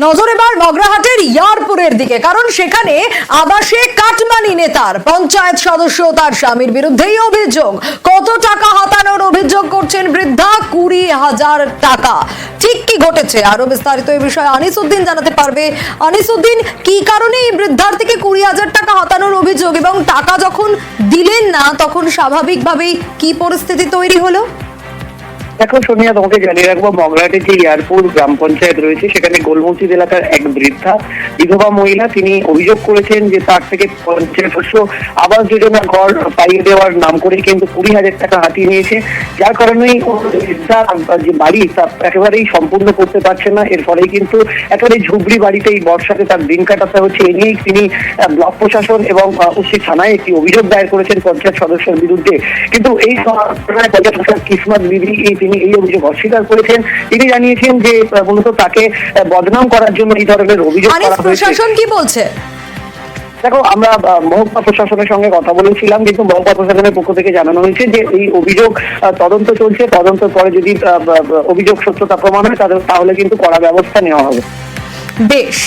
নজর এবার মগরাহাটের ইয়ারপুরের দিকে, কারণ সেখানে আবাসে কাটমানি নেতার পঞ্চায়েত সদস্য তার স্বামীর বিরুদ্ধেই অভিযোগ। কত টাকা হাতানোর অভিযোগ করছেন বৃদ্ধা? 20,000 টাকা। ঠিক কি ঘটেছে, আরো বিস্তারিত এই বিষয়ে আনিসউদ্দিন জানাতে পারবে। আনিসউদ্দিন, কি কারণে এই বৃদ্ধার থেকে 20,000 টাকা হাতানোর অভিযোগ, এবং টাকা যখন দিলেন না তখন স্বাভাবিকভাবেই কি পরিস্থিতি তৈরি হলো? দেখো সোনিয়া, তোমাকে জানিয়ে রাখবো, মগরাহাটের যে ইয়ারপুর গ্রাম পঞ্চায়েত রয়েছে সেখানে গোলমসজিদ এলাকার এক বৃদ্ধা বিধবা মহিলা, তিনি অভিযোগ করেছেন যে তার থেকে পঞ্চায়েত সদস্য আবাস যোজনা ঘর পাইয়ে দেওয়ার নাম করে কিন্তু 20,000 টাকা হাতিয়ে নিয়েছে, যার কারণেই বৃদ্ধা যে বাড়ি তা একেবারেই সম্পূর্ণ করতে পারছে না। এর ফলে কিন্তু একেবারে ঝুবড়ি বাড়িতে এই বর্ষাতে তার দিন কাটাতে হচ্ছে। এ নিয়েই তিনি ব্লক প্রশাসন এবং উচিত থানায় একটি অভিযোগ দায়ের করেছেন পঞ্চায়েত সদস্যের বিরুদ্ধে। কিন্তু এই পঞ্চায়েত সদস্য কিসমত বিবি তিনি এই অভিযোগ অস্বীকার করেছেন। তিনি জানিয়েছেন যে মূলত তাকে বদনাম করার জন্য এই ধরনের অভিযোগ করা হয়েছে। প্রশাসন কি বলছে? দেখো, আমরা মহকুমা প্রশাসনের সঙ্গে কথা বলেছিলাম, কিন্তু মহকুমা প্রশাসনের পক্ষ থেকে জানানো হয়েছে যে এই অভিযোগ তদন্ত চলছে। তদন্তের পরে যদি অভিযোগ সত্যতা প্রমাণ হয় তাহলে কিন্তু কড়া ব্যবস্থা নেওয়া হবে। বেশ।